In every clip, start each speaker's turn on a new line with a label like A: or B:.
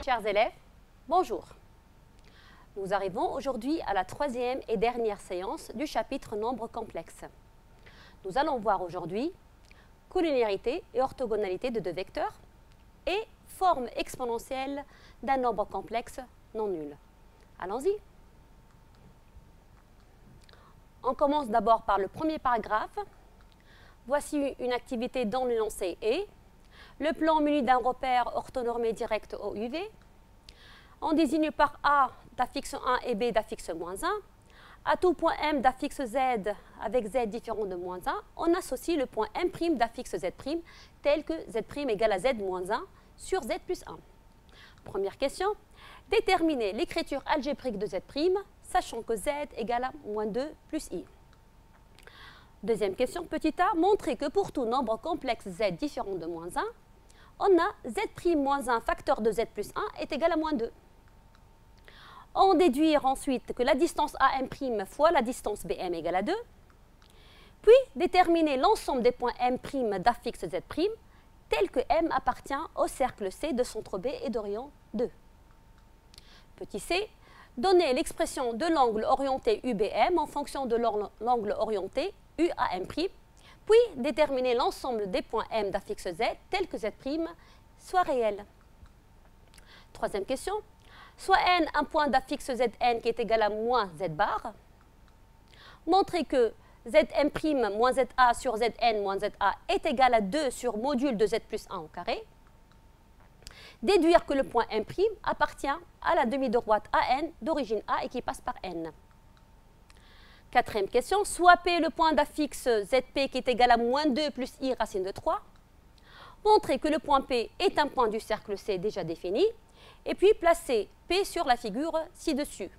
A: Chers élèves, bonjour. Nous arrivons aujourd'hui à la troisième et dernière séance du chapitre nombres complexes. Nous allons voir aujourd'hui collinéarité et orthogonalité de deux vecteurs et forme exponentielle d'un nombre complexe non nul. Allons-y. On commence d'abord par le premier paragraphe. Voici une activité dont l'énoncé est le plan muni d'un repère orthonormé direct au UV. On désigne par A d'affixe 1 et B d'affixe moins 1. À tout point M d'affixe Z avec Z différent de moins 1, on associe le point M' d'affixe Z' tel que Z' égale à Z moins 1 sur Z plus 1. Première question, déterminer l'écriture algébrique de Z', sachant que Z égale à moins 2 plus I. Deuxième question, petit a, montrer que pour tout nombre complexe Z différent de moins 1, on a Z' moins 1 facteur de Z plus 1 est égal à moins 2. On déduire ensuite que la distance AM' fois la distance BM égale à 2. Puis déterminer l'ensemble des points M' d'affixe Z' tel que M appartient au cercle C de centre B et d'orient 2. Petit c, donner l'expression de l'angle orienté UBM en fonction de l'angle orienté UAM', puis déterminer l'ensemble des points M d'affixe Z tel que Z' soit réel. Troisième question, soit N un point d'affixe Zn qui est égal à moins Z bar. Montrer que Zm' moins Za sur Zn moins Za est égal à 2 sur module de Z plus 1 au carré. Déduire que le point M' appartient à la demi-droite AN d'origine A et qui passe par N. Quatrième question, soit P le point d'affixe Zp qui est égal à moins 2 plus I racine de 3. Montrer que le point P est un point du cercle C déjà défini. Et puis placer P sur la figure ci-dessus.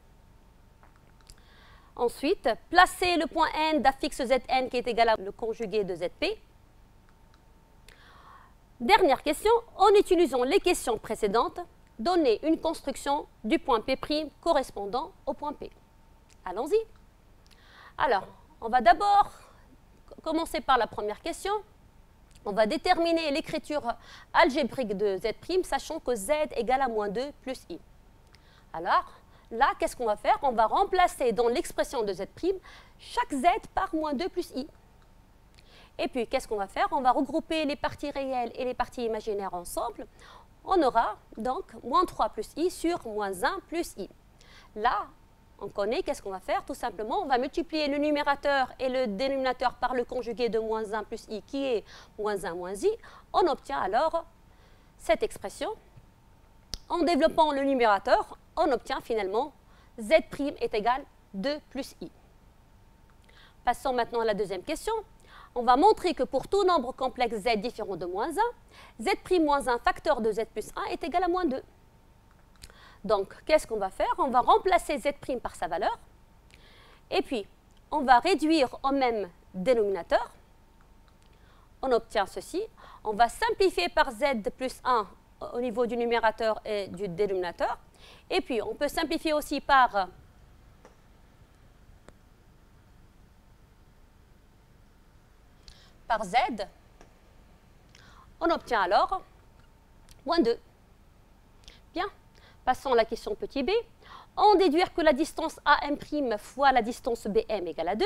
A: Ensuite, placer le point N d'affixe Zn qui est égal à le conjugué de Zp. Dernière question, en utilisant les questions précédentes, donner une construction du point P' correspondant au point P. Allons-y. Alors, on va d'abord commencer par la première question. On va déterminer l'écriture algébrique de Z', sachant que Z égale à moins 2 plus I. Alors, là, qu'est-ce qu'on va faire? On va remplacer dans l'expression de Z' chaque Z par moins 2 plus I. Et puis, qu'est-ce qu'on va faire? On va regrouper les parties réelles et les parties imaginaires ensemble. On aura donc moins 3 plus I sur moins 1 plus I. Là, on connaît, qu'est-ce qu'on va faire? Tout simplement, on va multiplier le numérateur et le dénominateur par le conjugué de moins 1 plus I qui est moins 1 moins I. On obtient alors cette expression. En développant le numérateur, on obtient finalement Z' est égal à 2 plus I. Passons maintenant à la deuxième question. On va montrer que pour tout nombre complexe Z différent de moins 1, Z' moins 1 facteur de Z plus 1 est égal à moins 2. Donc, qu'est-ce qu'on va faire? On va remplacer Z' par sa valeur. Et puis, on va réduire au même dénominateur. On obtient ceci. On va simplifier par Z plus 1 au niveau du numérateur et du dénominateur. Et puis, on peut simplifier aussi par Z. On obtient alors moins 2. Bien. Passons à la question petit b. On déduire que la distance AM' fois la distance BM égale à 2.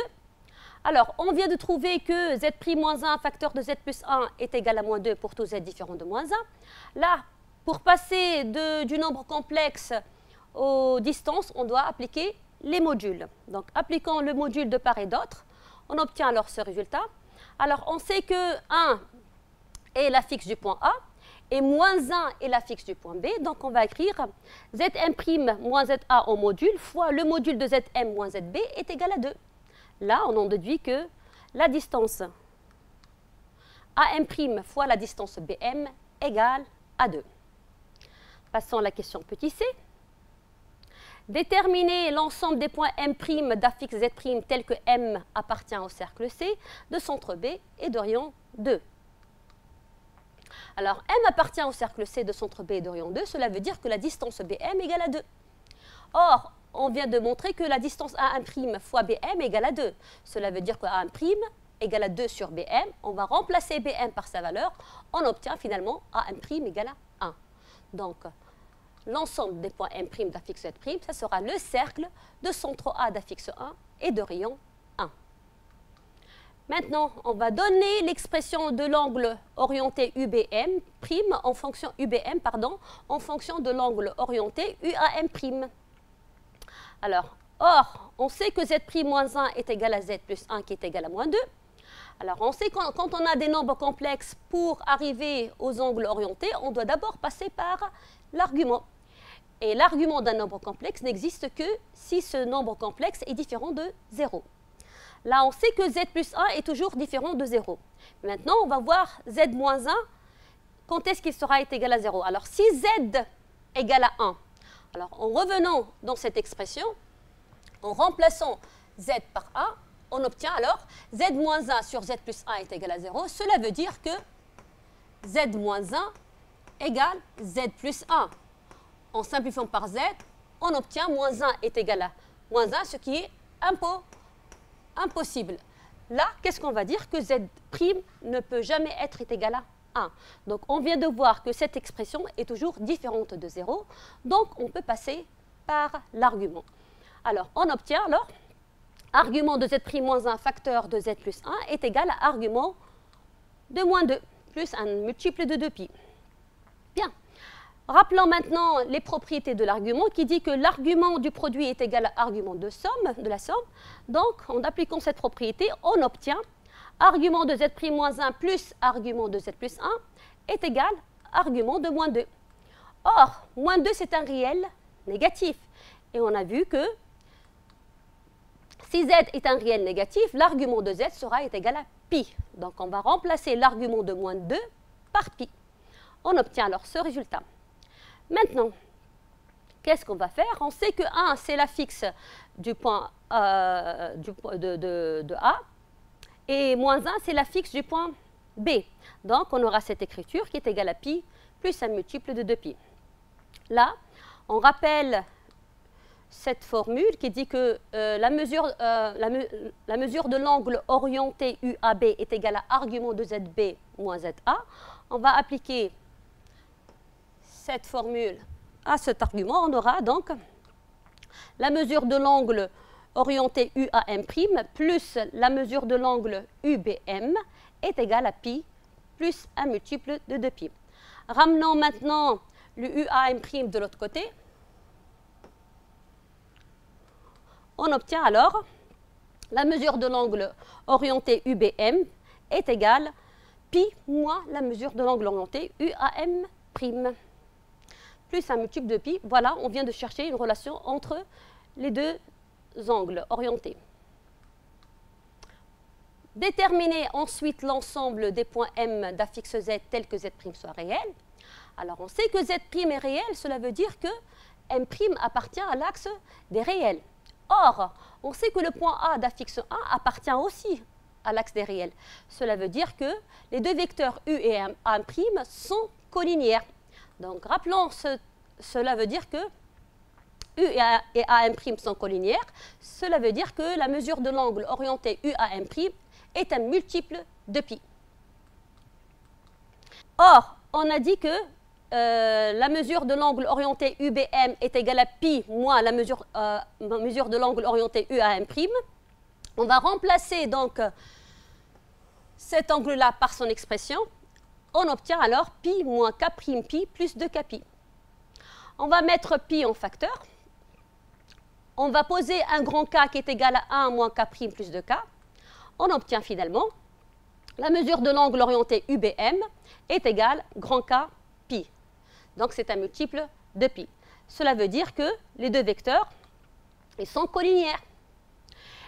A: Alors, on vient de trouver que Z' moins 1 facteur de Z plus 1 est égal à moins 2 pour tout Z différent de moins 1. Là, pour passer du nombre complexe aux distances, on doit appliquer les modules. Donc, appliquant le module de part et d'autre, on obtient alors ce résultat. Alors, on sait que 1 est l'affixe du point A. Et moins 1 est l'affixe du point B, donc on va écrire Zm' moins Za au module fois le module de Zm moins Zb est égal à 2. Là, on en déduit que la distance Am' fois la distance Bm égale à 2. Passons à la question petit c. Déterminer l'ensemble des points M' d'affixe Z' tel que M appartient au cercle C de centre B et d'orient 2. Alors, M appartient au cercle C de centre B et d'orient 2, cela veut dire que la distance BM égale à 2. Or, on vient de montrer que la distance A1' fois BM égale à 2. Cela veut dire que A1' égale à 2 sur BM. On va remplacer BM par sa valeur. On obtient finalement A1' égale à 1. Donc, l'ensemble des points M' d'affixe Z', ça sera le cercle de centre A d'affixe 1 et de rayon 1. Maintenant, on va donner l'expression de l'angle orienté UBM en fonction en fonction de l'angle orienté UAM'. Alors, or, on sait que Z'-1 est égal à Z plus 1 qui est égal à moins 2. Alors, on sait que quand on a des nombres complexes, pour arriver aux angles orientés, on doit d'abord passer par l'argument. Et l'argument d'un nombre complexe n'existe que si ce nombre complexe est différent de 0. Là, on sait que Z plus 1 est toujours différent de 0. Maintenant, on va voir Z moins 1, quand est-ce qu'il sera égal à 0. Alors, si Z égale à 1, alors en revenant dans cette expression, en remplaçant Z par 1, on obtient alors Z moins 1 sur Z plus 1 est égal à 0. Cela veut dire que Z moins 1 égale Z plus 1. En simplifiant par Z, on obtient moins 1 est égal à moins 1, ce qui est impossible. Là, qu'est-ce qu'on va dire? Que Z' ne peut jamais être égal à 1. Donc, on vient de voir que cette expression est toujours différente de 0. Donc, on peut passer par l'argument. Alors, on obtient alors argument de Z' moins 1 facteur de Z plus 1 est égal à argument de moins 2 plus un multiple de 2π. Bien. Rappelons maintenant les propriétés de l'argument qui dit que l'argument du produit est égal à argument de la somme. Donc, en appliquant cette propriété, on obtient argument de Z' moins 1 plus argument de Z plus 1 est égal à argument de moins 2. Or, moins 2, c'est un réel négatif. Et on a vu que si Z est un réel négatif, l'argument de Z sera égal à pi. Donc, on va remplacer l'argument de moins 2 par pi. On obtient alors ce résultat. Maintenant, qu'est-ce qu'on va faire? On sait que 1, c'est l'affixe du point de A, et moins 1, c'est l'affixe du point B. Donc, on aura cette écriture qui est égale à pi plus un multiple de 2π. Là, on rappelle cette formule qui dit que la mesure de l'angle orienté UAB est égale à argument de ZB moins ZA. On va appliquer cette formule à cet argument. On aura donc la mesure de l'angle orienté UAM' plus la mesure de l'angle UBM est égale à pi plus un multiple de 2π. Ramenons maintenant le UAM' de l'autre côté. On obtient alors la mesure de l'angle orienté UBM est égale pi moins la mesure de l'angle orienté UAM'. Plus un multiple de pi. Voilà, on vient de chercher une relation entre les deux angles orientés. Déterminer ensuite l'ensemble des points M d'affixe Z tel que Z' soit réel. Alors, on sait que Z' est réel, cela veut dire que M' appartient à l'axe des réels. Or, on sait que le point A d'affixe 1 appartient aussi à l'axe des réels. Cela veut dire que les deux vecteurs U et A' sont collinéaires. Donc, rappelons, cela veut dire que U et A' sont collinéaires. Cela veut dire que la mesure de l'angle orienté UAM' est un multiple de pi. Or, on a dit que la mesure de l'angle orienté UBM est égale à pi moins la mesure de l'angle orienté UAM'. On va remplacer donc cet angle-là par son expression. On obtient alors pi moins k'pi plus 2k'pi. On va mettre pi en facteur. On va poser un grand K qui est égal à 1 moins k' plus 2k. On obtient finalement la mesure de l'angle orienté UBM est égale grand K pi. Donc, c'est un multiple de pi. Cela veut dire que les deux vecteurs ils sont collinéaires.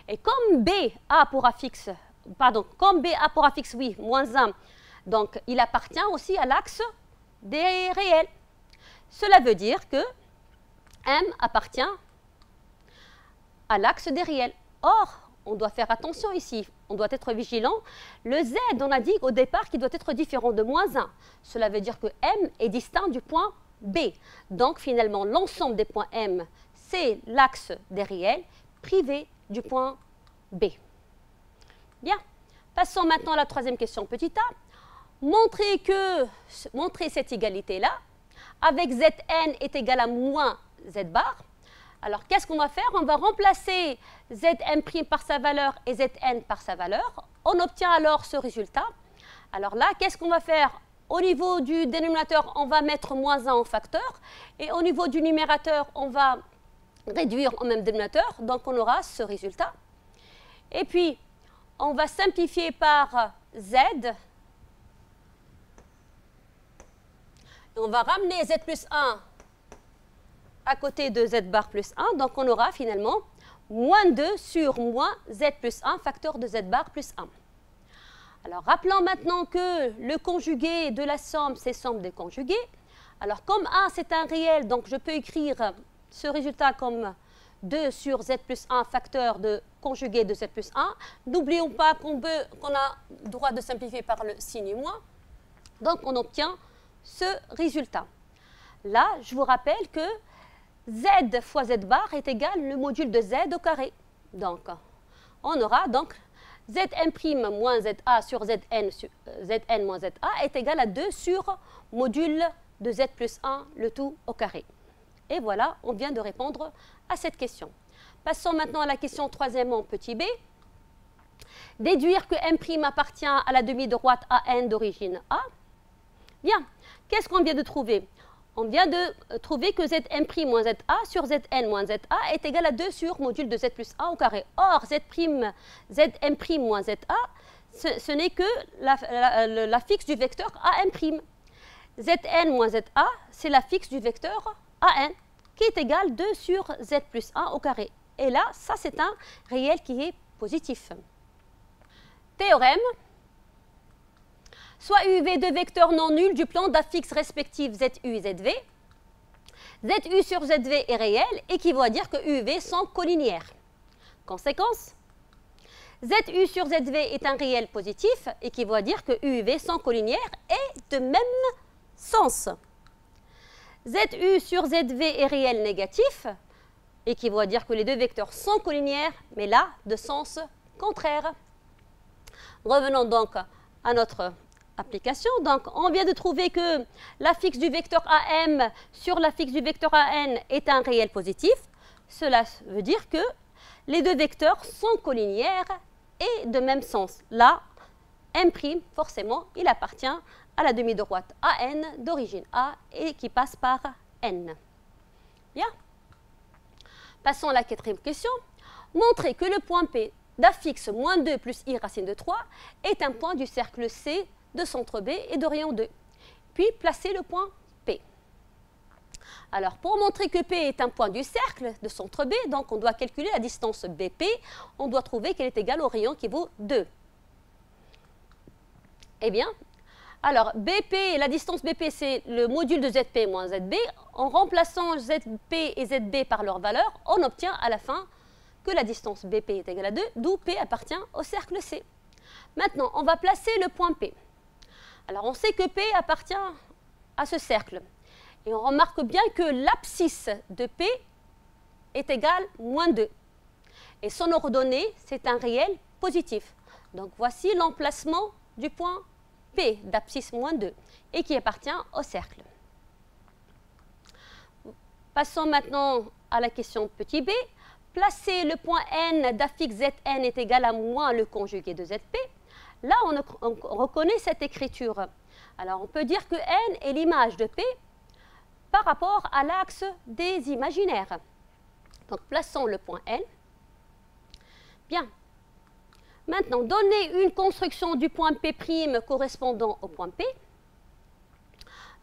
A: Et comme B a pour affixe, oui, moins 1, donc il appartient aussi à l'axe des réels. Cela veut dire que M appartient à l'axe des réels. Or, on doit faire attention ici, on doit être vigilant. Le Z, on a dit au départ qu'il doit être différent de moins 1. Cela veut dire que M est distinct du point B. Donc finalement, l'ensemble des points M, c'est l'axe des réels privé du point B. Bien, passons maintenant à la troisième question petit a. Montrer cette égalité-là avec Zn est égal à moins Z bar. Alors, qu'est-ce qu'on va faire? On va remplacer Zm' par sa valeur et Zn par sa valeur. On obtient alors ce résultat. Alors là, qu'est-ce qu'on va faire? Au niveau du dénominateur, on va mettre moins 1 en facteur. Et au niveau du numérateur, on va réduire au même dénominateur. Donc, on aura ce résultat. Et puis, on va simplifier par Z. Et on va ramener Z plus 1 à côté de Z bar plus 1. Donc, on aura finalement moins 2 sur moins Z plus 1, facteur de Z bar plus 1. Alors, rappelons maintenant que le conjugué de la somme, c'est somme des conjugués. Alors, comme A, c'est un réel, donc je peux écrire ce résultat comme 2 sur Z plus 1, facteur de conjugué de Z plus 1. N'oublions pas qu'on a droit de simplifier par le signe moins. Donc, on obtient ce résultat. Là, je vous rappelle que Z fois Z bar est égal le module de Z au carré. Donc, on aura donc Zm' moins Za sur Zn moins Za est égal à 2 sur module de Z plus 1, le tout au carré. Et voilà, on vient de répondre à cette question. Passons maintenant à la question troisièmement petit b. Déduire que M' appartient à la demi-droite AN d'origine A. Bien, qu'est-ce qu'on vient de trouver? On vient de trouver que Zm' moins Za sur Zn moins Za est égal à 2 sur module de Z plus 1 au carré. Or, Zm' moins Za, ce n'est que la fixe du vecteur Am'. Zn moins Za, c'est la fixe du vecteur An, qui est égal 2 sur Z plus 1 au carré. Et là, ça, c'est un réel qui est positif. Théorème. Soit UV deux vecteurs non nuls du plan d'affixes respectifs ZU et ZV. ZU sur ZV est réel, équivaut à dire que UV sont collinéaires. Conséquence, ZU sur ZV est un réel positif, équivaut à dire que UV sont collinéaires et de même sens. ZU sur ZV est réel négatif, équivaut à dire que les deux vecteurs sont collinéaires, mais là, de sens contraire. Revenons donc à notre application. Donc, on vient de trouver que la fixe du vecteur AM sur la fixe du vecteur AN est un réel positif. Cela veut dire que les deux vecteurs sont collinéaires et de même sens. Là, M', forcément, il appartient à la demi-droite AN d'origine A et qui passe par N. Bien. Passons à la quatrième question. Montrer que le point P d'affixe moins 2 plus I racine de 3 est un point du cercle C de centre B et de rayon 2. Puis, placer le point P. Alors, pour montrer que P est un point du cercle de centre B, donc on doit calculer la distance BP. On doit trouver qu'elle est égale au rayon qui vaut 2. Eh bien, alors BP, la distance BP, c'est le module de ZP moins ZB. En remplaçant ZP et ZB par leur valeur, on obtient à la fin que la distance BP est égale à 2, d'où P appartient au cercle C. Maintenant, on va placer le point P. Alors, on sait que P appartient à ce cercle. Et on remarque bien que l'abscisse de P est égale moins 2. Et son ordonnée, c'est un réel positif. Donc, voici l'emplacement du point P d'abscisse moins 2 et qui appartient au cercle. Passons maintenant à la question petit b. Placer le point N d'affixe Zn est égal à moins le conjugué de Zp. Là, on reconnaît cette écriture. Alors, on peut dire que N est l'image de P par rapport à l'axe des imaginaires. Donc, plaçons le point N. Bien. Maintenant, donner une construction du point P' correspondant au point P.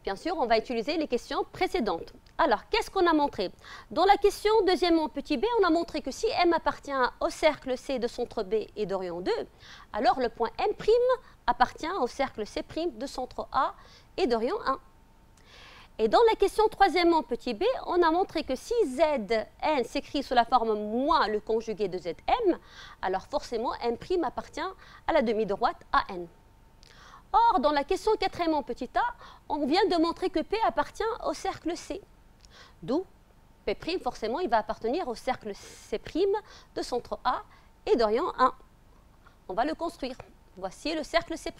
A: Bien sûr, on va utiliser les questions précédentes. Alors, qu'est-ce qu'on a montré? Dans la question deuxièmement petit b, on a montré que si M appartient au cercle C de centre B et de rayon 2, alors le point M' appartient au cercle C' de centre A et de rayon 1. Et dans la question troisièmement petit b, on a montré que si Zn s'écrit sous la forme moins le conjugué de Zm, alors forcément M' appartient à la demi-droite AN. Or, dans la question quatrièmement petit a, on vient de montrer que P appartient au cercle C. D'où P', forcément, il va appartenir au cercle C' de centre A et de rayon 1. On va le construire. Voici le cercle C'.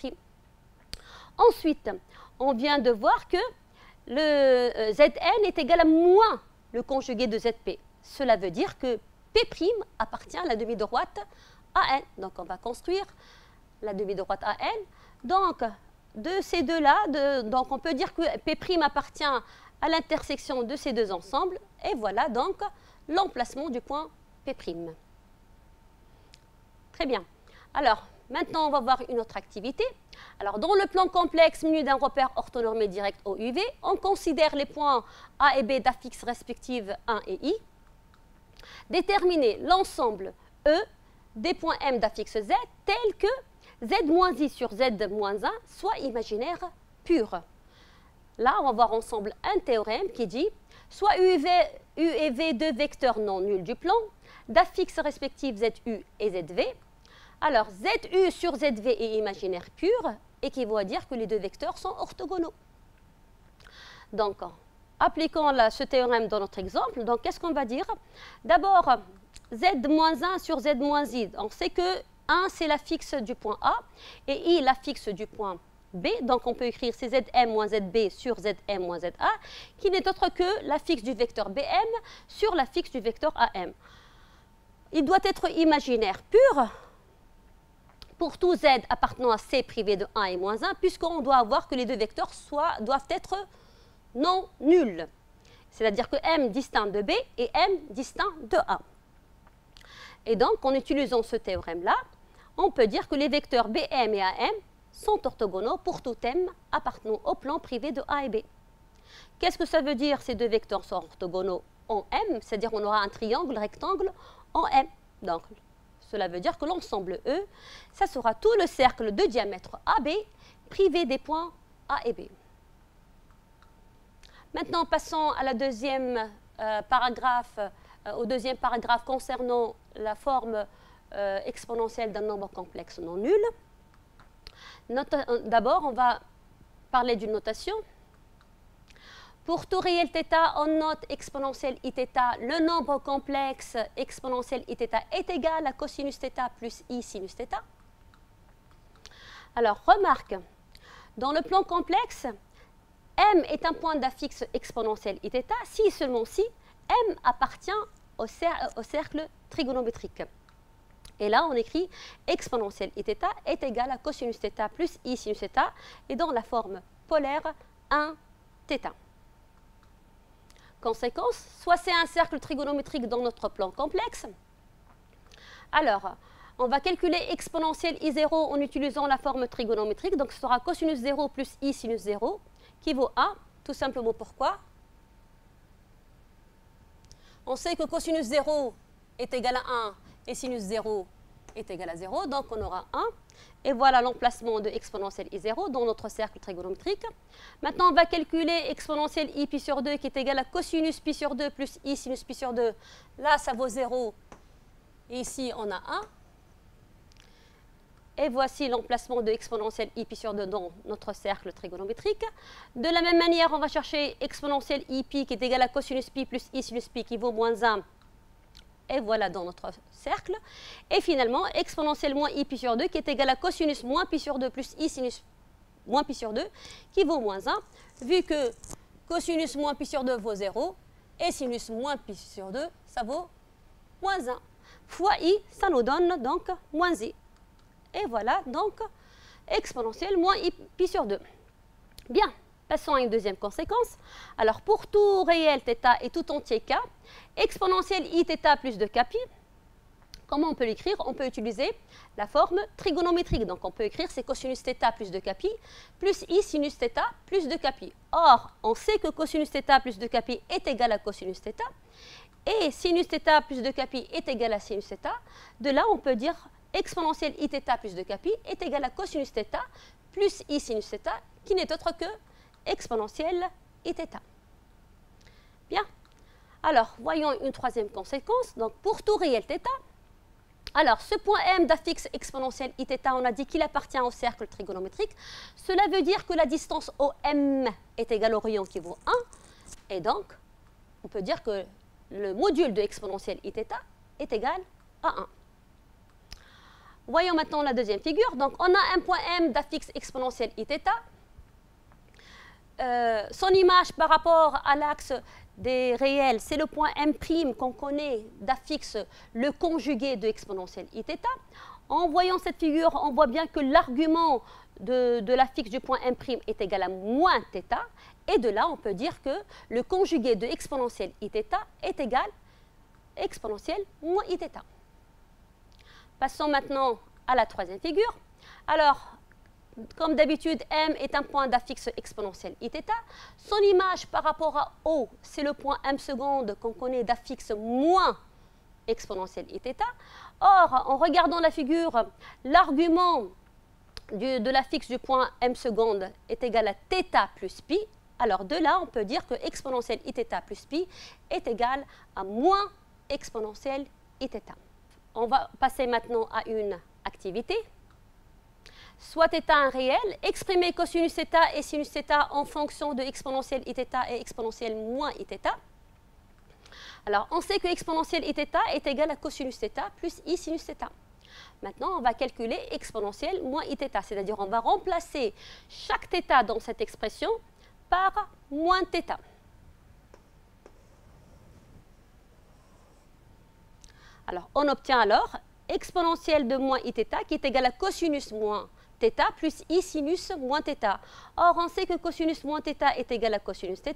A: Ensuite, on vient de voir que le Zn est égal à moins le conjugué de Zp. Cela veut dire que P' appartient à la demi-droite AN. Donc on va construire la demi-droite AN. Donc de ces deux-là, donc on peut dire que P' appartient à l'intersection de ces deux ensembles. Et voilà donc l'emplacement du point P'. Très bien. Alors, maintenant, on va voir une autre activité. Alors, dans le plan complexe muni d'un repère orthonormé direct au UV, on considère les points A et B d'affixes respectives 1 et I. Déterminer l'ensemble E des points M d'affixe Z tel que Z-I sur Z-1 soit imaginaire pur. Là, on va voir ensemble un théorème qui dit soit U et V deux vecteurs non nuls du plan, d'affixes respectives ZU et ZV. Alors, ZU sur ZV est imaginaire pur, équivaut à dire que les deux vecteurs sont orthogonaux. Donc, appliquons ce théorème dans notre exemple. Donc, qu'est-ce qu'on va dire? D'abord, Z-1 sur Z-I. On sait que 1, c'est l'affixe du point A et I, l'affixe du point B. Donc, on peut écrire c'est Zm moins Zb sur Zm moins Za, qui n'est autre que l'affixe du vecteur Bm sur l'affixe du vecteur Am. Il doit être imaginaire pur pour tout Z appartenant à C privé de 1 et moins 1, puisqu'on doit avoir que les deux vecteurs doivent être non nuls. C'est-à-dire que M distinct de B et M distinct de A. Et donc, en utilisant ce théorème-là, on peut dire que les vecteurs Bm et Am sont orthogonaux pour tout M appartenant au plan privé de A et B. Qu'est-ce que ça veut dire ces deux vecteurs sont orthogonaux en M? C'est-à-dire qu'on aura un triangle rectangle en M. Donc, cela veut dire que l'ensemble E, ça sera tout le cercle de diamètre AB privé des points A et B. Maintenant, passons à la au deuxième paragraphe concernant la forme exponentielle d'un nombre complexe non nul. D'abord, on va parler d'une notation. Pour tout réel θ, on note exponentielle iθ, le nombre complexe exponentielle iθ est égal à cosinus θ plus i sinus θ. Alors, remarque, dans le plan complexe, M est un point d'affixe exponentielle iθ si seulement si M appartient au cercle trigonométrique. Et là, on écrit exponentielle iθ est égal à cosinus θ plus i sinus θ et dans la forme polaire 1 θ. Conséquence, soit c'est un cercle trigonométrique dans notre plan complexe. Alors, on va calculer exponentielle I0 en utilisant la forme trigonométrique. Donc, ce sera cosinus 0 plus I sinus 0 qui vaut 1. Tout simplement pourquoi? On sait que cosinus 0 est égal à 1 et sinus 0 est égal à 0. Donc, on aura 1. Et voilà l'emplacement de exponentielle I0 dans notre cercle trigonométrique. Maintenant, on va calculer exponentielle I pi sur 2 qui est égal à cosinus pi sur 2 plus I sinus pi sur 2. Là, ça vaut 0. Et ici, on a 1. Et voici l'emplacement de exponentielle I pi sur 2 dans notre cercle trigonométrique. De la même manière, on va chercher exponentielle I pi qui est égal à cosinus pi plus I sinus pi qui vaut moins 1. Et voilà dans notre cercle. Et finalement, exponentielle moins i pi sur 2 qui est égal à cosinus moins pi sur 2 plus i sinus moins pi sur 2 qui vaut moins 1. Vu que cosinus moins pi sur 2 vaut 0 et sinus moins pi sur 2, ça vaut moins 1. Fois i, ça nous donne donc moins i. Et voilà donc exponentielle moins i pi sur 2. Bien. Passons à une deuxième conséquence. Alors, pour tout réel θ et tout entier k, exponentielle iθ plus de kπ, comment on peut l'écrire? On peut utiliser la forme trigonométrique. Donc, on peut écrire c'est cosinus θ plus de kπ plus i sinus θ plus de kπ. Or, on sait que cosinus θ plus de kπ est égal à cosinus θ et sinus θ plus de kπ est égal à sinus θ. De là, on peut dire exponentielle iθ plus de kπ est égal à cosinus θ plus i sinus θ qui n'est autre que exponentielle iθ. Bien. Alors, voyons une troisième conséquence. Donc, pour tout réel θ, alors, ce point M d'affixe exponentielle iθ, on a dit qu'il appartient au cercle trigonométrique. Cela veut dire que la distance OM est égale au rayon qui vaut 1. Et donc, on peut dire que le module de exponentielle iθ est égal à 1. Voyons maintenant la deuxième figure. Donc, on a un point M d'affixe exponentielle iθ. son image par rapport à l'axe des réels, c'est le point M' qu'on connaît d'affixe le conjugué de exponentielle iθ. En voyant cette figure, on voit bien que l'argument de l'affixe du point M' est égal à moins θ. Et de là, on peut dire que le conjugué de exponentielle iθ est égal à exponentielle moins iθ. Passons maintenant à la troisième figure. Alors, comme d'habitude, M est un point d'affixe exponentielle iθ. Son image par rapport à O, c'est le point M seconde qu'on connaît d'affixe moins exponentielle iθ. Or, en regardant la figure, l'argument de l'affixe du point M seconde est égal à θ plus pi. Alors, de là, on peut dire que exponentielle iθ plus pi est égal à moins exponentielle iθ. On va passer maintenant à une activité. Soit θ un réel, exprimer cosinus θ et sinus θ en fonction de exponentielle iθ et exponentielle moins iθ. Alors, on sait que exponentielle iθ est égale à cosinus θ plus i sinus θ. Maintenant, on va calculer exponentielle moins iθ, c'est-à-dire on va remplacer chaque θ dans cette expression par moins θ. Alors, on obtient alors exponentielle de moins iθ qui est égale à cosinus moins θ plus i sinus moins θ. Or, on sait que cosinus moins θ est égal à cosinus θ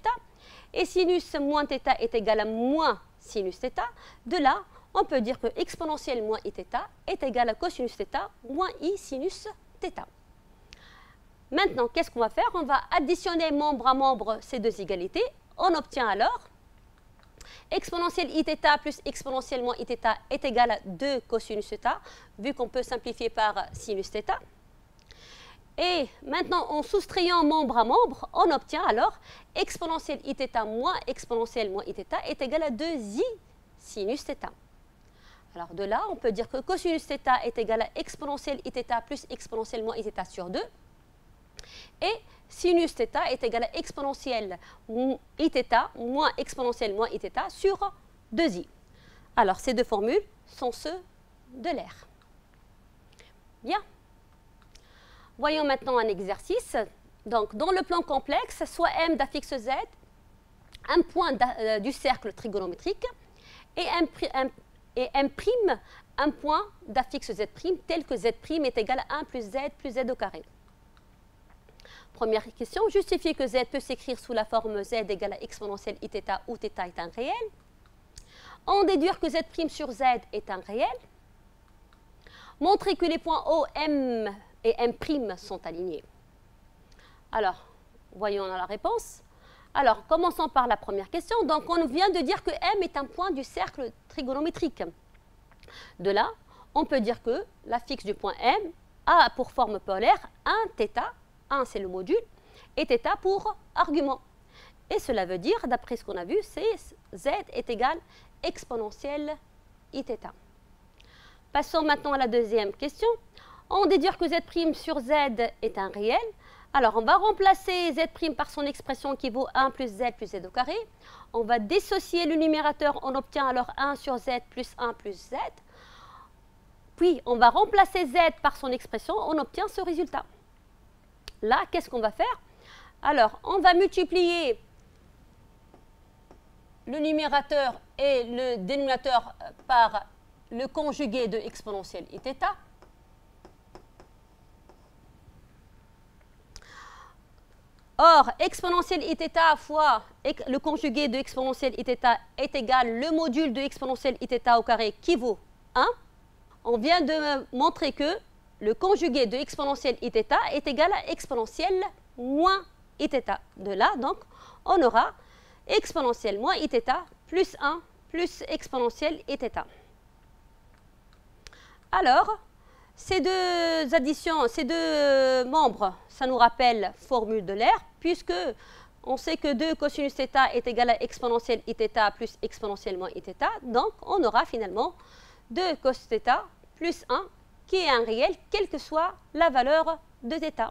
A: et sinus moins θ est égal à moins sinus θ. De là, on peut dire que exponentielle moins iθ est égal à cosinus θ moins i sinus θ. Maintenant, qu'est-ce qu'on va faire? On va additionner membre à membre ces deux égalités. On obtient alors exponentielle iθ plus exponentielle moins iθ est égal à 2 cosinus θ, vu qu'on peut simplifier par sinus θ. Et maintenant, en soustrayant membre à membre, on obtient alors exponentielle iθ moins exponentielle moins iθ est égal à 2i sinus θ. Alors de là, on peut dire que cosinus θ est égal à exponentielle iθ plus exponentielle moins iθ sur 2. Et sinus θ est égal à exponentielle iθ moins exponentielle moins iθ sur 2i. Alors ces deux formules sont ceux de l'air. Bien. Voyons maintenant un exercice. Donc, dans le plan complexe, soit M d'affixe Z, un point du cercle trigonométrique, et M', un point d'affixe Z', tel que Z' est égal à 1 plus Z au carré. Première question, justifier que Z peut s'écrire sous la forme Z égale à exponentielle iθ où θ est un réel. En déduire que Z' sur Z est un réel. Montrer que les points O, M et M' sont alignés. Alors, voyons la réponse. Alors, commençons par la première question. Donc, on vient de dire que M est un point du cercle trigonométrique. De là, on peut dire que l'affixe du point M a pour forme polaire 1 θ, 1 c'est le module, et θ pour argument. Et cela veut dire, d'après ce qu'on a vu, c'est Z est égal à exponentielle iθ. Passons maintenant à la deuxième question. On déduire que Z' sur Z est un réel. Alors, on va remplacer Z' par son expression qui vaut 1 plus Z au carré. On va dissocier le numérateur, on obtient alors 1 sur Z plus 1 plus Z. Puis, on va remplacer Z par son expression, on obtient ce résultat. Là, qu'est-ce qu'on va faire? Alors, on va multiplier le numérateur et le dénominateur par le conjugué de exponentielle iθ. Or, exponentielle iθ fois le conjugué de exponentielle iθ est égal le module de exponentielle iθ au carré qui vaut 1. On vient de montrer que le conjugué de exponentielle iθ est égal à exponentielle moins iθ. De là, donc, on aura exponentielle moins iθ plus 1 plus exponentielle iθ. Alors, ces deux additions, ces deux membres, ça nous rappelle formule de l'air, puisque on sait que 2 cosinus θ est égal à exponentielle iθ plus exponentielle moins iθ. Donc, on aura finalement 2 cos θ plus 1, qui est un réel, quelle que soit la valeur de θ.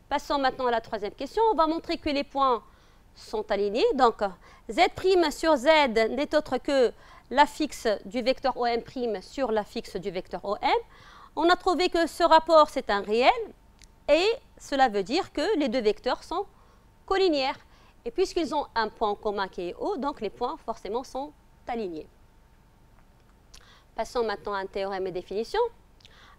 A: Passons maintenant à la troisième question. On va montrer que les points sont alignés. Donc, Z' sur Z n'est autre que l'affixe du vecteur OM' sur l'affixe du vecteur OM. On a trouvé que ce rapport, c'est un réel, et cela veut dire que les deux vecteurs sont collinéaires. Et puisqu'ils ont un point en commun qui est O, donc les points forcément sont alignés. Passons maintenant à un théorème et définition.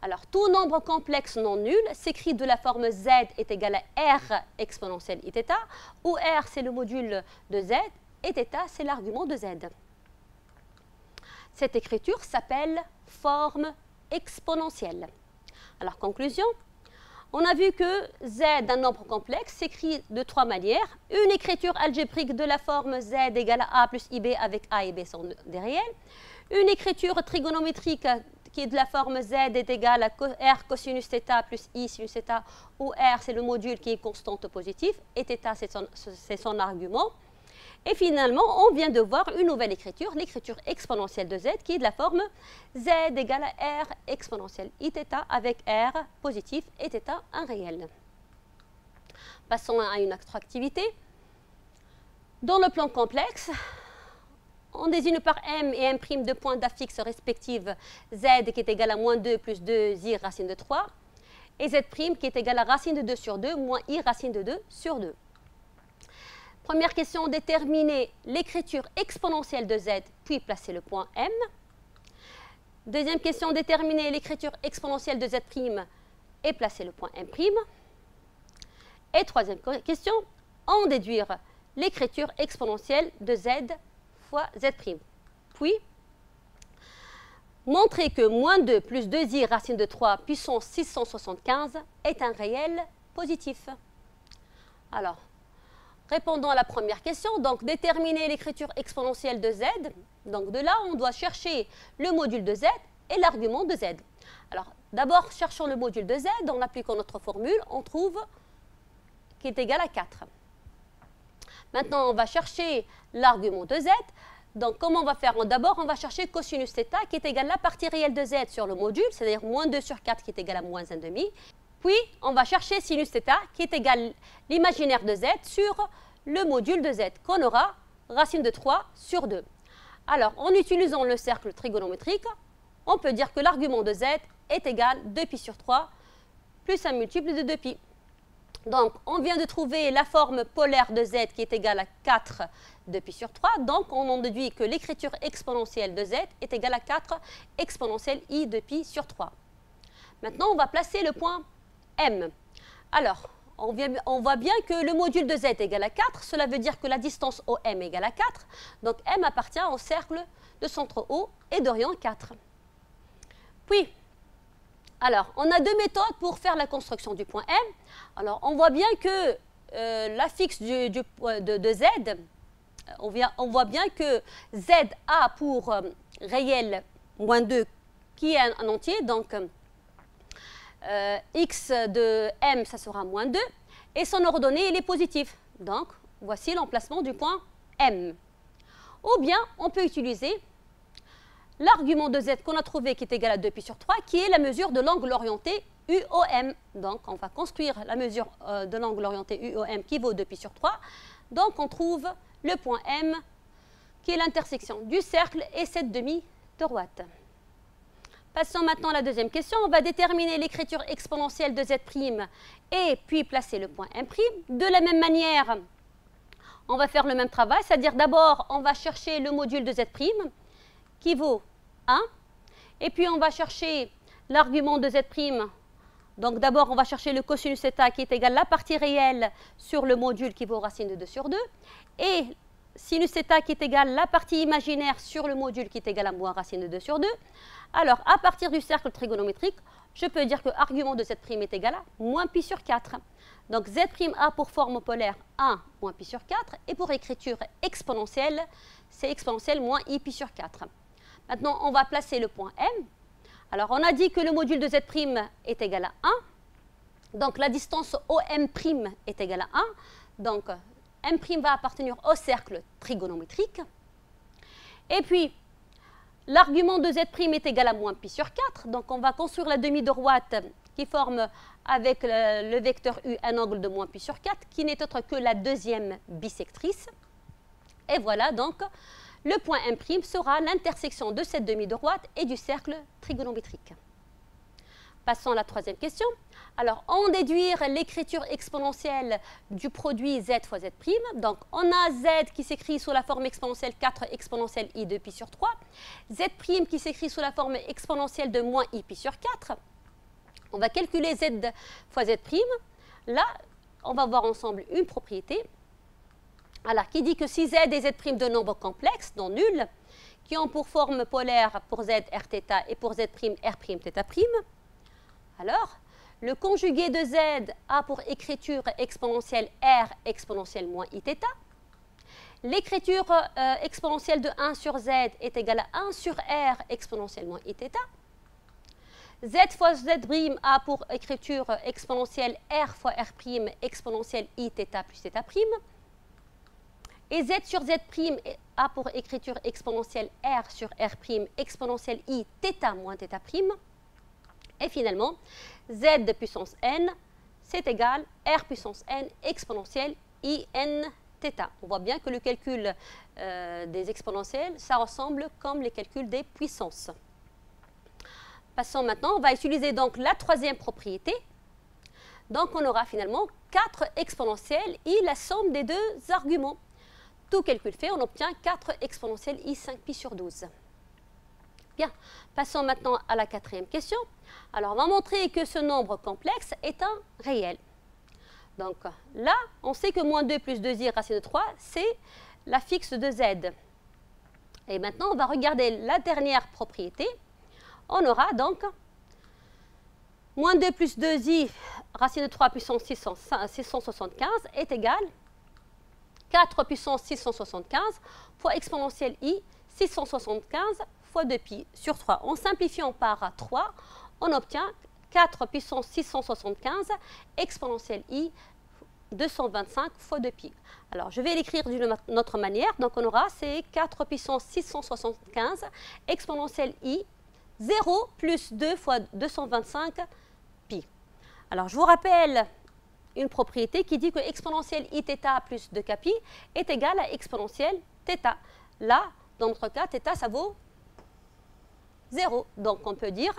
A: Alors, tout nombre complexe non nul s'écrit de la forme z est égal à r exponentielle iθ, où r c'est le module de z et θ c'est l'argument de z. Cette écriture s'appelle forme exponentielle. Alors, conclusion, on a vu que z d'un nombre complexe s'écrit de trois manières. Une écriture algébrique de la forme z égale à a plus ib avec a et b sont des réels. Une écriture trigonométrique qui est de la forme z est égale à r cosinus θ plus i sinus θ, où r c'est le module qui est constante positif et θ c'est son argument. Et finalement, on vient de voir une nouvelle écriture, l'écriture exponentielle de z, qui est de la forme z égale à r exponentielle iθ avec r positif et θ un réel. Passons à une autre activité. Dans le plan complexe, on désigne par m et m' deux points d'affixes respectives z qui est égal à moins 2 plus 2i racine de 3 et z' qui est égal à racine de 2 sur 2 moins i racine de 2 sur 2. Première question, déterminer l'écriture exponentielle de z, puis placer le point m. Deuxième question, déterminer l'écriture exponentielle de z' et placer le point m'. Et troisième question, en déduire l'écriture exponentielle de z fois z'. Puis, montrer que moins 2 plus 2i racine de 3 puissance 675 est un réel positif. Alors, répondons à la première question. Donc, déterminer l'écriture exponentielle de z. Donc, de là, on doit chercher le module de z et l'argument de z. Alors, d'abord, cherchons le module de z. En appliquant notre formule, on trouve qui est égal à 4. Maintenant, on va chercher l'argument de z. Donc, comment on va faire? D'abord, on va chercher cosinus θ qui est égal à la partie réelle de z sur le module, c'est-à-dire moins 2 sur 4 qui est égal à moins 1,5. Puis, on va chercher sinus θ qui est égal à l'imaginaire de z sur le module de z, qu'on aura racine de 3 sur 2. Alors, en utilisant le cercle trigonométrique, on peut dire que l'argument de z est égal à 2π sur 3 plus un multiple de 2π. Donc, on vient de trouver la forme polaire de z qui est égale à 4 2π sur 3. Donc, on en déduit que l'écriture exponentielle de z est égale à 4 exponentielle i de π sur 3. Maintenant, on va placer le point m. Alors, on voit bien que le module de z est égal à 4. Cela veut dire que la distance OM est égale à 4. Donc, m appartient au cercle de centre O et d'orient 4. Puis, alors, on a deux méthodes pour faire la construction du point M. Alors, on voit bien que l'affixe de Z, on voit bien que Z a pour réel moins 2 qui est un entier. Donc, x de M, ça sera moins 2. Et son ordonnée, il est positif. Donc, voici l'emplacement du point M. Ou bien, on peut utiliser l'argument de z qu'on a trouvé qui est égal à 2π sur 3, qui est la mesure de l'angle orienté UOM. Donc, on va construire la mesure de l'angle orienté UOM qui vaut 2π sur 3. Donc, on trouve le point M, qui est l'intersection du cercle et cette demi-droite. Passons maintenant à la deuxième question. On va déterminer l'écriture exponentielle de z' et puis placer le point M'. De la même manière, on va faire le même travail, c'est-à-dire d'abord, on va chercher le module de z' qui vaut 1. Et puis, on va chercher l'argument de z'. Donc, d'abord, on va chercher le cosinus θ qui est égal à la partie réelle sur le module qui vaut racine de 2 sur 2. Et sinus θ qui est égal à la partie imaginaire sur le module qui est égal à moins racine de 2 sur 2. Alors, à partir du cercle trigonométrique, je peux dire que l'argument de z' est égal à moins π sur 4. Donc, z' a pour forme polaire 1 moins π sur 4. Et pour écriture exponentielle, c'est exponentielle moins i π sur 4. Maintenant, on va placer le point M. Alors, on a dit que le module de z' est égal à 1. Donc, la distance OM' est égale à 1. Donc, M' va appartenir au cercle trigonométrique. Et puis, l'argument de z' est égal à moins π sur 4. Donc, on va construire la demi-droite qui forme avec le vecteur U un angle de moins π sur 4, qui n'est autre que la deuxième bisectrice. Et voilà donc, le point M' sera l'intersection de cette demi-droite et du cercle trigonométrique. Passons à la troisième question. Alors, en déduire l'écriture exponentielle du produit z fois z'. Donc, on a z qui s'écrit sous la forme exponentielle 4 exponentielle i de pi sur 3. Z' qui s'écrit sous la forme exponentielle de moins i pi sur 4. On va calculer z fois z'. Là, on va voir ensemble une propriété. Alors, qui dit que si z et z' de nombres complexes, non nuls, qui ont pour forme polaire pour z rθ et pour z' r'θ', alors, le conjugué de z a pour écriture exponentielle r exponentielle moins iθ. L'écriture exponentielle de 1 sur z est égale à 1 sur r exponentielle moins iθ. Z fois z' a pour écriture exponentielle r fois r' exponentielle iθ plus θ'. Et z sur z' a pour écriture exponentielle r sur r' exponentielle i θ moins θ'. Et finalement, z puissance n, c'est égal r puissance n exponentielle i n θ. On voit bien que le calcul des exponentielles, ça ressemble comme les calculs des puissances. Passons maintenant, on va utiliser donc la troisième propriété. Donc on aura finalement 4 exponentielles i la somme des deux arguments. Tout calcul fait, on obtient 4 exponentielles i 5 pi sur 12. Bien, passons maintenant à la quatrième question. Alors, on va montrer que ce nombre complexe est un réel. Donc là, on sait que moins 2 plus 2i racine de 3, c'est la fixe de z. Et maintenant, on va regarder la dernière propriété. On aura donc moins 2 plus 2i racine de 3 puissance 675 est égal 4 puissance 675 fois exponentielle i 675 fois 2pi sur 3. En simplifiant par 3, on obtient 4 puissance 675 exponentielle i 225 fois 2pi. Alors, je vais l'écrire d'une autre manière. Donc, on aura c'est 4 puissance 675 exponentielle i 0 plus 2 fois 225 pi. Alors, je vous rappelle une propriété qui dit que exponentielle iθ plus 2kpi est égale à exponentielle θ. Là, dans notre cas, θ, ça vaut 0. Donc, on peut dire,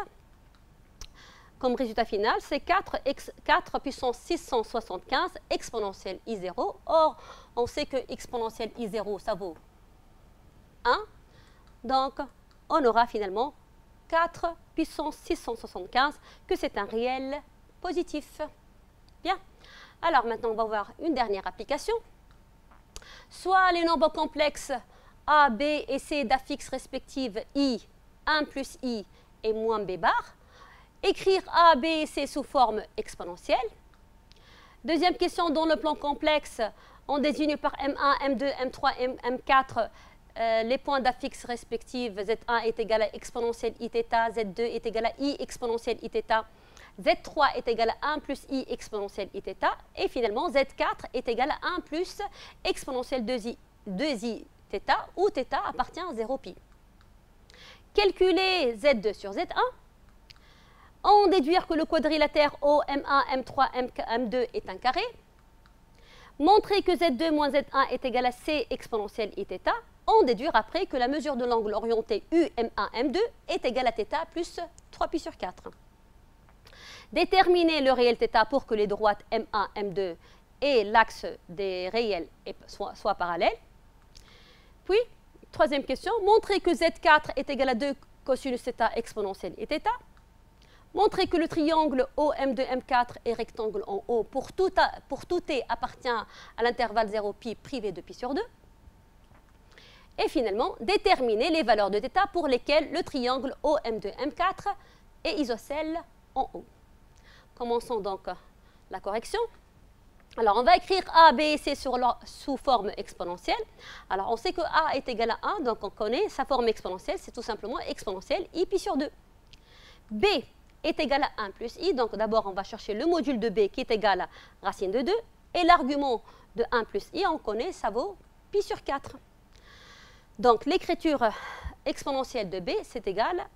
A: comme résultat final, c'est 4 puissance 675 exponentielle i0. Or, on sait que exponentielle i0, ça vaut 1. Donc, on aura finalement 4 puissance 675, que c'est un réel positif. Bien. Alors, maintenant, on va voir une dernière application. Soit les nombres complexes a, b et c d'affixes respectives i, 1 plus i et moins b bar. Écrire a, b et c sous forme exponentielle. Deuxième question, dans le plan complexe, on désigne par M1, M2, M3, M4 les points d'affixes respectives. Z1 est égal à exponentielle iθ, Z2 est égal à i exponentielle iθ, Z3 est égal à 1 plus i exponentielle iθ, et finalement Z4 est égal à 1 plus exponentielle 2i θ, où θ appartient à 0 pi. Calculer Z2 sur Z1. En déduire que le quadrilatère OM1, M3, M2 est un carré. Montrer que Z2 moins Z1 est égal à C exponentielle Iθ. En déduire après que la mesure de l'angle orienté UM1, M2 est égale à θ plus 3pi sur 4. Déterminer le réel θ pour que les droites M1, M2 et l'axe des réels soient parallèles. Puis, troisième question, montrer que Z4 est égal à 2 cosinus θ exponentielle Iθ. Montrer que le triangle OM2M4 est rectangle en O pour tout T appartient à l'intervalle 0pi privé de pi sur 2. Et finalement, déterminer les valeurs de θ pour lesquelles le triangle OM2M4 est isocèle en O. Commençons donc la correction. Alors, on va écrire A, B et C sous forme exponentielle. Alors, on sait que A est égal à 1, donc on connaît sa forme exponentielle, c'est tout simplement exponentielle i pi sur 2. B est égal à 1 plus i, donc d'abord on va chercher le module de b qui est égal à racine de 2, et l'argument de 1 plus i, on connaît, ça vaut pi sur 4. Donc l'écriture exponentielle de b, c'est égal à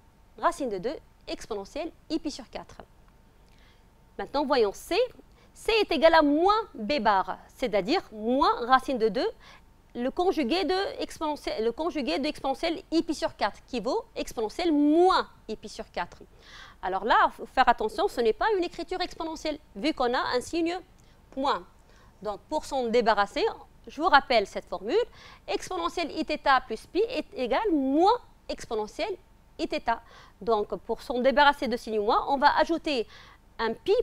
A: racine de 2 exponentielle i pi sur 4. Maintenant, voyons c. C est égal à moins b bar, c'est-à-dire moins racine de 2, le conjugué de exponentielle i pi sur 4, qui vaut exponentielle moins i pi sur 4. Alors là, il faut faire attention, ce n'est pas une écriture exponentielle, vu qu'on a un signe moins. Donc, pour s'en débarrasser, je vous rappelle cette formule, exponentielle iθ plus pi est égal moins exponentielle iθ. Donc, pour s'en débarrasser de signe moins, on va ajouter un pi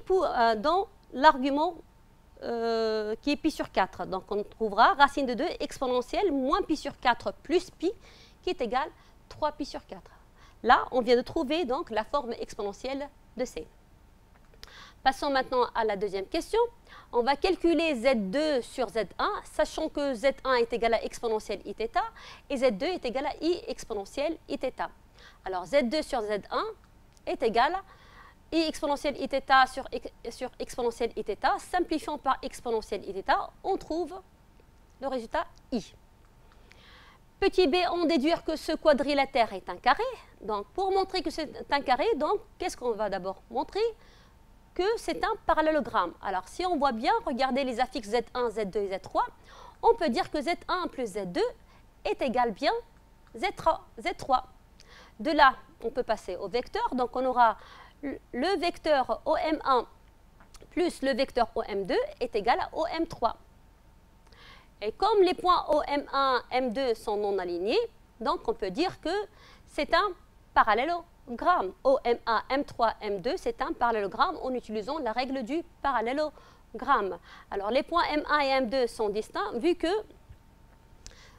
A: dans l'argument qui est pi sur 4. Donc, on trouvera racine de 2 exponentielle moins pi sur 4 plus pi qui est égal 3 pi sur 4. Là, on vient de trouver donc la forme exponentielle de C. Passons maintenant à la deuxième question. On va calculer Z2 sur Z1, sachant que Z1 est égal à exponentielle iθ et Z2 est égal à I exponentielle iθ. Alors, Z2 sur Z1 est égal à I exponentielle iθ sur exponentielle iθ. Simplifiant par exponentielle iθ, on trouve le résultat I. Petit b, on déduire que ce quadrilatère est un carré. Donc, pour montrer que c'est un carré, donc qu'est-ce qu'on va d'abord montrer? Que c'est un parallélogramme. Alors, si on voit bien, regardez les affixes Z1, Z2 et Z3, on peut dire que Z1 plus Z2 est égal bien Z3. De là, on peut passer au vecteur. Donc, on aura le vecteur OM1 plus le vecteur OM2 est égal à OM3. Et comme les points OM1, M2 sont non alignés, donc on peut dire que c'est un parallélogramme. OM1, M3, M2, c'est un parallélogramme en utilisant la règle du parallélogramme. Alors les points M1 et M2 sont distincts vu que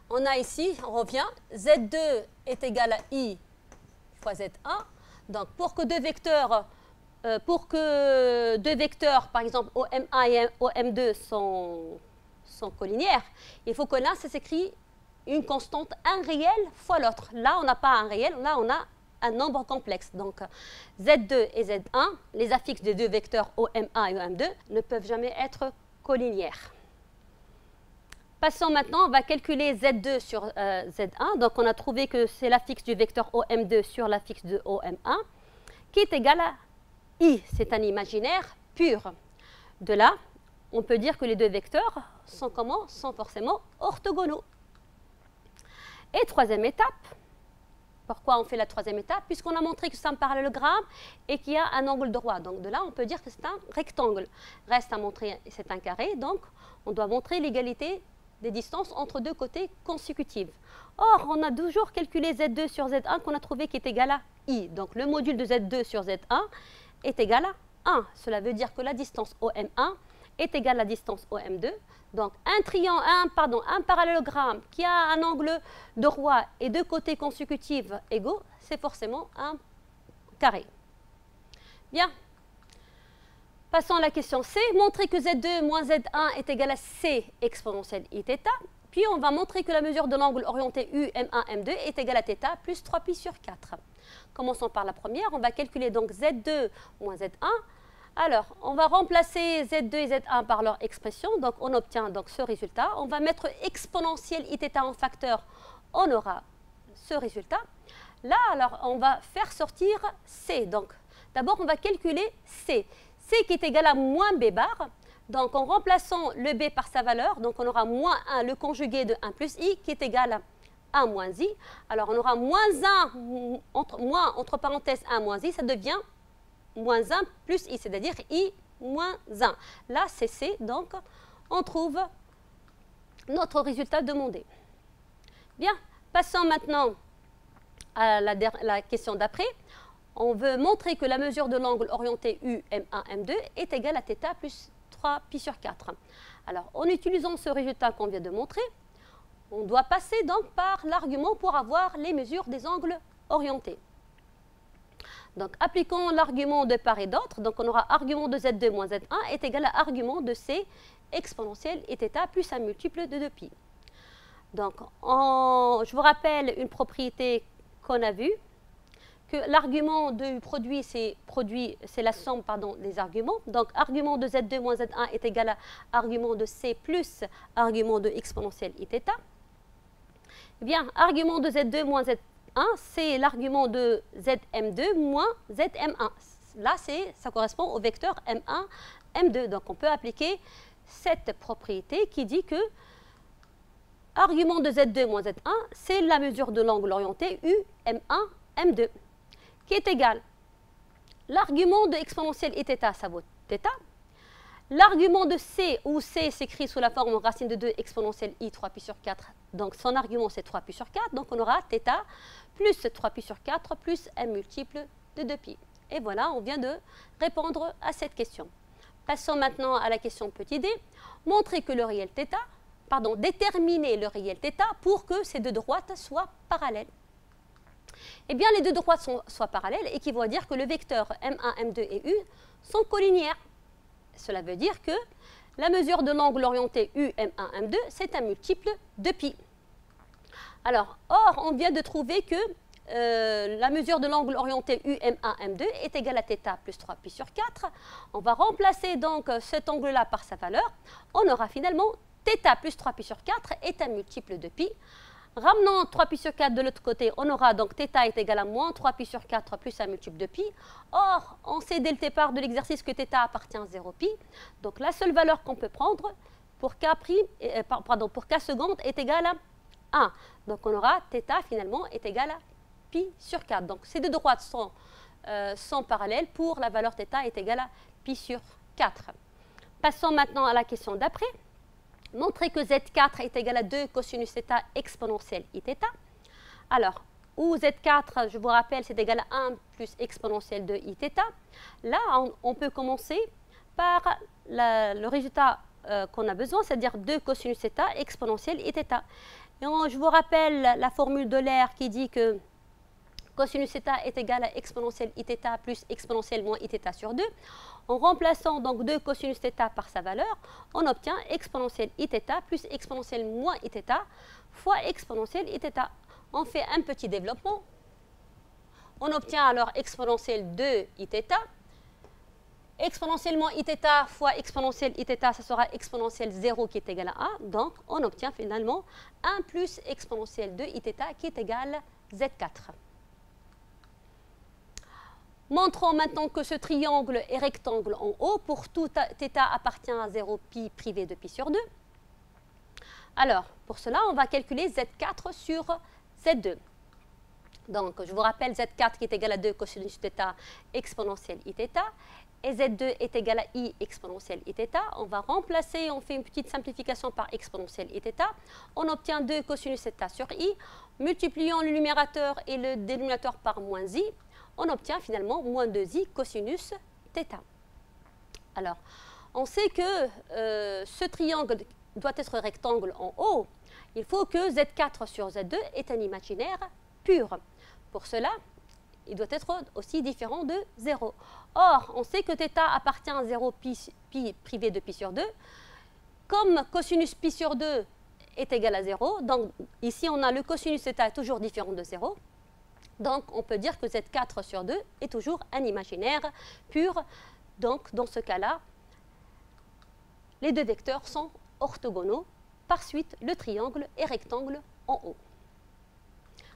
A: on a ici, on revient, Z2 est égal à I fois Z1. Donc pour que deux vecteurs, par exemple OM1 et OM2 sont collinières, il faut que là, ça s'écrit une constante, un réel fois l'autre. Là, on n'a pas un réel, là, on a un nombre complexe. Donc, Z2 et Z1, les affixes des deux vecteurs OM1 et OM2 ne peuvent jamais être collinières. Passons maintenant, on va calculer Z2 sur Z1. Donc, on a trouvé que c'est l'affixe du vecteur OM2 sur l'affixe de OM1 qui est égal à I. C'est un imaginaire pur. De là, on peut dire que les deux vecteurs sont comment? Sont forcément orthogonaux. Et troisième étape, pourquoi on fait la troisième étape? Puisqu'on a montré que c'est un parallélogramme et qu'il y a un angle droit. Donc de là, on peut dire que c'est un rectangle. Reste à montrer, c'est un carré, donc on doit montrer l'égalité des distances entre deux côtés consécutifs. Or, on a toujours calculé Z2 sur Z1 qu'on a trouvé qui est égal à I. Donc le module de Z2 sur Z1 est égal à 1. Cela veut dire que la distance OM1 est égale à la distance OM2. Donc, un parallélogramme qui a un angle droit et deux côtés consécutifs égaux, c'est forcément un carré. Bien. Passons à la question C. Montrer que Z2 moins Z1 est égal à C exponentielle Iθ. Puis, on va montrer que la mesure de l'angle orienté UM1, M2 est égale à θ plus 3π sur 4. Commençons par la première. On va calculer donc Z2 moins Z1. Alors, on va remplacer Z2 et Z1 par leur expression, donc on obtient donc ce résultat. On va mettre exponentielle Iθ en facteur, on aura ce résultat. Là, alors, on va faire sortir C. Donc, d'abord, on va calculer C. C qui est égal à moins B bar. Donc, en remplaçant le B par sa valeur, donc on aura moins 1, le conjugué de 1 plus I, qui est égal à 1 moins I. Alors, on aura moins 1, entre parenthèses 1 moins I, ça devient moins 1 plus I, c'est-à-dire I moins 1. Là, c'est C, donc on trouve notre résultat demandé. Bien, passons maintenant à la question d'après. On veut montrer que la mesure de l'angle orienté UM1, M2 est égale à θ plus 3π sur 4. Alors, en utilisant ce résultat qu'on vient de montrer, on doit passer donc par l'argument pour avoir les mesures des angles orientés. Donc, appliquons l'argument de part et d'autre. Donc, on aura argument de Z2 moins Z1 est égal à argument de C exponentielle et θ plus un multiple de 2π. Donc, je vous rappelle une propriété qu'on a vue, que l'argument du produit, c'est la somme des arguments. Donc, argument de Z2 moins Z1 est égal à argument de C plus argument de exponentielle Iθ. Eh bien, argument de Z2 moins Z1, c'est l'argument de Zm2 moins Zm1. Là, ça correspond au vecteur M1, M2. Donc, on peut appliquer cette propriété qui dit que argument de Z2 moins Z1, c'est la mesure de l'angle orienté UM1, M2, qui est égal l'argument de exponentielle iθ, ça vaut θ. L'argument de c, où c s'écrit sous la forme racine de 2 exponentielle i 3 pi sur 4, donc son argument c'est 3 pi sur 4, donc on aura θ plus 3 pi sur 4 plus un multiple de 2 pi. Et voilà, on vient de répondre à cette question. Passons maintenant à la question petit d. Montrer que le réel θ, déterminer le réel θ pour que ces deux droites soient parallèles. Eh bien, les deux droites soient parallèles équivaut à dire que le vecteur M1, M2 et U sont collinéaires. Cela veut dire que la mesure de l'angle orienté UM1, M2, c'est un multiple de pi. Alors, or, on vient de trouver que la mesure de l'angle orienté UM1, M2 est égale à θ plus 3 pi sur 4. On va remplacer donc cet angle-là par sa valeur. On aura finalement θ plus 3 pi sur 4 est un multiple de pi. Ramenant 3 pi sur 4 de l'autre côté, on aura donc θ est égal à moins 3 pi sur 4 plus un multiple de pi. Or, on sait dès le départ de l'exercice que θ appartient à 0 pi. Donc, la seule valeur qu'on peut prendre pour k, pour k seconde est égale à 1. Donc, on aura θ finalement est égal à pi sur 4. Donc, ces deux droites sont parallèles pour la valeur θ est égale à pi sur 4. Passons maintenant à la question d'après. Montrer que Z4 est égal à 2 cosinus θ exponentielle Iθ. Alors, où Z4, je vous rappelle, c'est égal à 1 plus exponentielle de Iθ. Là, on peut commencer par le résultat qu'on a besoin, c'est-à-dire 2 cosinus θ exponentielle Iθ. Et je vous rappelle la formule d'Euler qui dit que cosinus θ est égal à exponentielle Iθ plus exponentielle moins Iθ sur 2. En remplaçant donc 2 cosinus θ par sa valeur, on obtient exponentielle Iθ plus exponentielle moins Iθ fois exponentielle Iθ. On fait un petit développement. On obtient alors exponentielle 2 Iθ. Exponentielle moins Iθ fois exponentielle Iθ, ça sera exponentielle 0 qui est égal à 1. Donc, on obtient finalement 1 plus exponentielle 2 Iθ qui est égal à Z4. Montrons maintenant que ce triangle est rectangle en haut. Pour tout θ appartient à 0 pi privé de pi sur 2. Alors, pour cela, on va calculer Z4 sur Z2. Donc, je vous rappelle Z4 qui est égal à 2 cosinus θ exponentielle Iθ. Et Z2 est égal à I exponentielle Iθ. On va remplacer, on fait une petite simplification par exponentielle Iθ. On obtient 2 cosinus θ sur I. Multipliant le numérateur et le dénominateur par moins I, on obtient finalement moins 2i cosinus θ. Alors, on sait que ce triangle doit être rectangle en haut. Il faut que Z4 sur Z2 est un imaginaire pur. Pour cela, il doit être aussi différent de 0. Or, on sait que θ appartient à 0 pi privé de pi sur 2. Comme cosinus pi sur 2 est égal à 0, donc ici on a le cosinus θ est toujours différent de 0. Donc, on peut dire que Z4 sur 2 est toujours un imaginaire pur. Donc, dans ce cas-là, les deux vecteurs sont orthogonaux. Par suite, le triangle est rectangle en haut.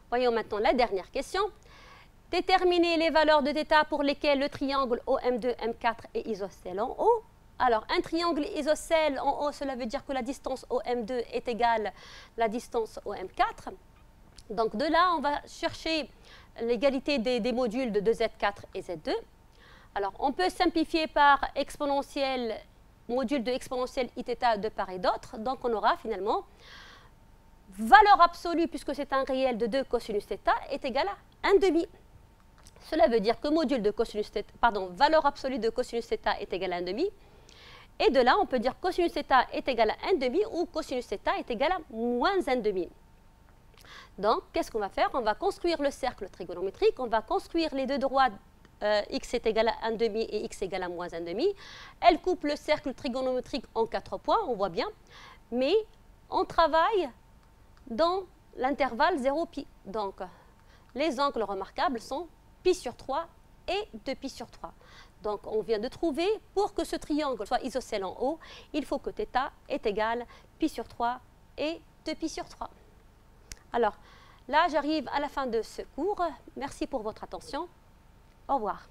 A: Voyons maintenant la dernière question. Déterminer les valeurs de θ pour lesquelles le triangle OM2, M4 est isocèle en haut. Alors, un triangle isocèle en haut, cela veut dire que la distance OM2 est égale à la distance OM4. Donc, de là, on va chercher l'égalité des modules de 2Z4 et Z2. Alors, on peut simplifier par exponentielle, module de exponentielle Iθ de part et d'autre. Donc, on aura finalement valeur absolue, puisque c'est un réel de 2 cosinus θ, est égal à 1,5. Cela veut dire que module de cosinus θ, valeur absolue de cosinus θ est égal à 1,5. Et de là, on peut dire cosinus θ est égal à 1,5 ou cosinus θ est égal à moins 1,5. Donc, qu'est-ce qu'on va faire? On va construire le cercle trigonométrique, on va construire les deux droites x est égal à 1,5 et x égale à moins 1,5. Elle coupe le cercle trigonométrique en 4 points, on voit bien, mais on travaille dans l'intervalle 0 pi. Donc, les angles remarquables sont pi sur 3 et 2 pi sur 3. Donc, on vient de trouver, pour que ce triangle soit isocèle en haut, il faut que θ est égal à pi sur 3 et 2 pi sur 3. Alors, là, j'arrive à la fin de ce cours. Merci pour votre attention. Au revoir.